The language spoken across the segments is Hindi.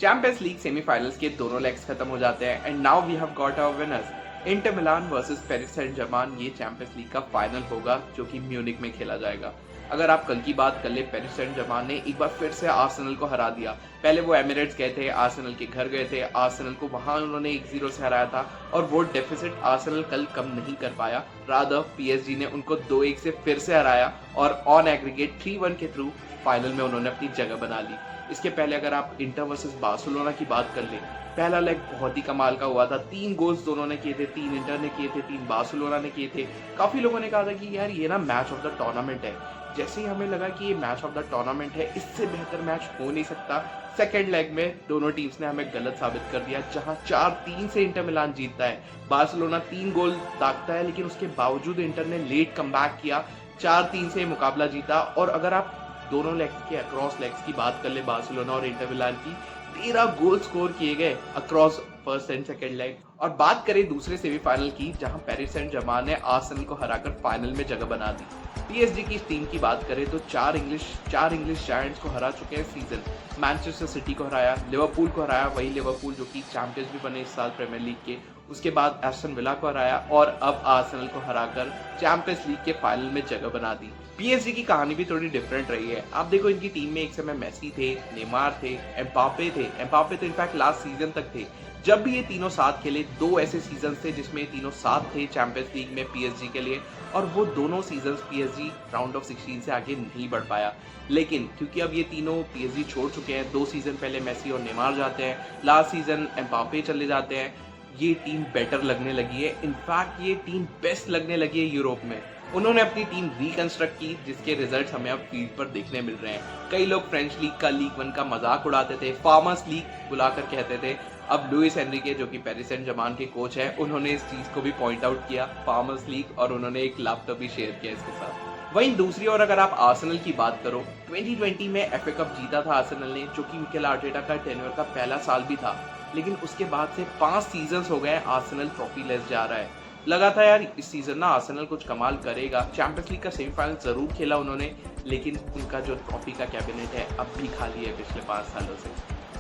चैंपियंस लीग सेमीफाइनल्स के दोनों लेग्स खत्म हो जाते हैं and now we have got our winners. Inter Milan versus Paris Saint Germain ये चैंपियंस लीग का फाइनल होगा जो कि म्यूनिक में खेला जाएगा। अगर आप कल की बात कर ले, पेरिस सेंट जर्मेन ने एक बार फिर से आर्सेनल को हरा दिया। पहले वो एमिरेट्स गए थे, आर्सेनल के घर गए थे, आर्सेनल को वहां उन्होंने 1-0 से हराया था और वो डेफिसिट आर्सेनल कल कम नहीं कर पाया। रादर पीएसजी ने उनको 2-1 से फिर से हराया और ऑन एग्रीगेट 3-1 के थ्रू फाइनल में उन्होंने अपनी जगह बना ली। इसके पहले अगर आप इंटर वर्सेस बार्सिलोना की बात कर ले, पहला लेग बहुत ही कमाल का हुआ था। 3 गोल्स दोनों ने किए थे, 3 इंटर ने किए थे, 3 बार्सिलोना ने किए थे। काफी लोगों ने कहा था कि यार ये ना मैच ऑफ द टूर्नामेंट है। जैसे ही हमें लगा कि ये मैच ऑफ द टूर्नामेंट है, इससे बेहतर मैच हो नहीं सकता, सेकेंड लेग में दोनों टीम्स ने हमें गलत साबित कर दिया। जहां 4-3 से इंटर मिलान जीतता है, बार्सिलोना 3 गोल दागता है, लेकिन उसके बावजूद इंटर ने लेट कमबैक किया, 4-3 से मुकाबला जीता। और अगर आप दोनों लेग्स के अक्रॉस लेग्स की बात कर ले, बार्सिलोना और इंटर मिलान की, 13 गोल स्कोर किए गए across first and second leg. और बात करें दूसरे सेमीफाइनल की, जहां पेरिस सेंट जर्मेन ने आर्सेनल को हराकर फाइनल में जगह बना दी। पीएसजी की टीम की बात करें तो चार इंग्लिश जायंट्स को हरा चुके हैं सीजन। मैनचेस्टर सिटी को हराया, लिवरपूल को हराया, वही लिवरपूल जो कि चैंपियंस भी बने इस साल प्रीमियर लीग के। उसके बाद एस्टन विला को हराया और अब आर्सेनल को हराकर चैंपियंस लीग के फाइनल में जगह बना दी। पीएसजी की कहानी भी थोड़ी डिफरेंट रही है। आप देखो, इनकी टीम में एक समय मेसी थे, नेमार थे, एम्बापे तो इनफैक्ट लास्ट सीजन तक थे। जब भी ये तीनों साथ खेले, 2 ऐसे सीजन थे जिसमें ये तीनों साथ थे चैंपियंस लीग में पीएसजी के लिए, और वो दोनों सीजन पीएसजी राउंड ऑफ 16 से आगे नहीं बढ़ पाया। लेकिन क्योंकि अब ये तीनों पीएसजी छोड़ चुके हैं, 2 सीजन पहले मेसी और नेमार जाते हैं, लास्ट सीजन एम्बापे चले जाते हैं, ये टीम बेटर लगने लगी है। इनफैक्ट ये टीम बेस्ट लगने लगी है यूरोप में। उन्होंने अपनी टीम रिकंस्ट्रक्ट की, जिसके रिजल्ट्स हमें अब फील्ड पर देखने मिल रहे हैं। कई लोग फ्रेंच लीग का लीग 1 का मजाक उड़ाते थे, फार्मर्स लीग बुलाकर कहते थे। अब लुइस एनरिके जो कि पेरिस सेंट जर्मेन के कोच हैं, उन्होंने इस चीज को भी पॉइंट आउट किया, फार्मर्स लीग, और उन्होंने एक लैपटॉप भी शेयर किया इसके साथ। वहीं दूसरी ओर अगर आप आर्सेनल की बात करो, 2020 में एफए कप जीता था आर्सेनल ने, जो कि मिकेल आर्टेटा का टेन्योर का पहला साल भी था। लेकिन उसके बाद से 5 सीजन हो गए आर्सेनल ट्रॉफी लेस जा रहा है। लगा था यार इस सीजन ना आर्सेनल कुछ कमाल करेगा। चैंपियंस लीग का सेमीफाइनल जरूर खेला उन्होंने, लेकिन उनका जो ट्रॉफी का कैबिनेट है अब भी खाली है पिछले 5 सालों से।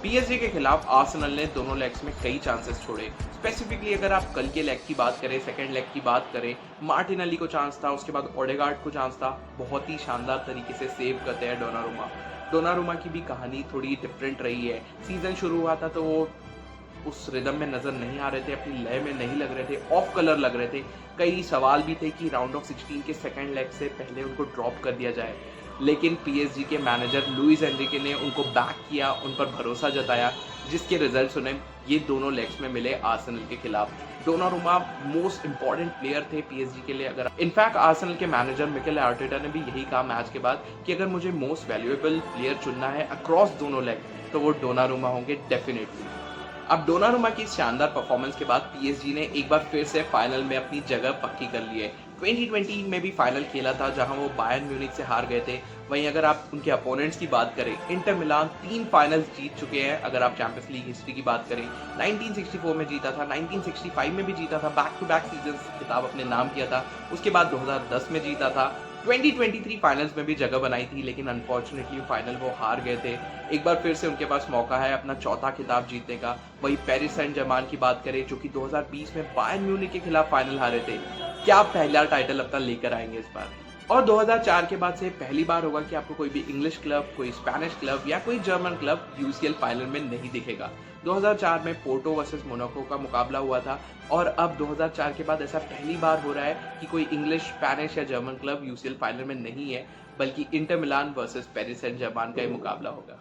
पीएसजी के खिलाफ आर्सेनल ने दोनों लेग्स में कई चांसेस छोड़े। स्पेसिफिकली अगर आप कल के लेग की बात करें, सेकंड लेग की बात करें, मार्टिनेली को चांस था, उसके बाद ओडेगार्ड को चांस था, बहुत ही शानदार तरीके से सेव करते हैं डोनारुमा की भी कहानी थोड़ी डिफरेंट रही है। सीजन शुरू हुआ था तो वो उस रिदम में नजर नहीं आ रहे थे, अपनी लय में नहीं लग रहे थे, ऑफ कलर लग रहे थे। कई सवाल भी थे कि राउंड ऑफ 16 के सेकंड लेग से पहले उनको ड्रॉप कर दिया जाए, लेकिन पीएसजी के मैनेजर लुइस एनरिके ने उनको बैक किया, उन पर भरोसा जताया, जिसके रिजल्ट्स उन्हें ये दोनों लेग्स में मिले आर्सेनल के खिलाफ। डोनारुमा मोस्ट इंपॉर्टेंट प्लेयर थे पीएसजी के लिए। अगर इनफैक्ट आर्सेनल के मैनेजर मिकेल आर्टेटा ने भी यही कहा मैच के बाद कि अगर मुझे मोस्ट वैल्यूएबल प्लेयर चुनना है अक्रॉस दोनों लेग तो वो डोनारुमा होंगे डेफिनेटली। अब डोनारुमा की शानदार परफॉर्मेंस के बाद पीएसजी ने एक बार फिर से फाइनल में अपनी जगह पक्की कर ली है। 2020 में भी फाइनल खेला था जहां वो बायर्न म्यूनिख से हार गए थे। वहीं अगर आप उनके अपोनेंट्स की बात करें, इंटर मिलान 3 फाइनल्स जीत चुके हैं। अगर आप चैंपियंस लीग हिस्ट्री की बात करें, 1964 में जीता था, 1965 में भी जीता था, बैक टू बैक सीजन खिताब अपने नाम किया था। उसके बाद 2010 में जीता था, 2023 फाइनल्स में भी जगह बनाई थी, लेकिन अनफॉर्चुनेटली फाइनल वो हार गए थे। एक बार फिर से उनके पास मौका है अपना चौथा खिताब जीतने का। वही पेरिस सेंट जर्मेन की बात करें, जो कि 2020 में बायर्न म्यूनिख के खिलाफ फाइनल हारे थे, क्या पहला टाइटल अपना लेकर आएंगे इस बार। और 2004 के बाद से पहली बार होगा कि आपको कोई भी इंग्लिश क्लब, कोई स्पेनिश क्लब या कोई जर्मन क्लब यूसीएल फाइनल में नहीं दिखेगा। 2004 में पोर्टो वर्सेस मोनाको का मुकाबला हुआ था, और अब 2004 के बाद ऐसा पहली बार हो रहा है कि कोई इंग्लिश, स्पेनिश या जर्मन क्लब यूसीएल फाइनल में नहीं है, बल्कि Inter Milan versus Paris Saint Germain का ही मुकाबला होगा।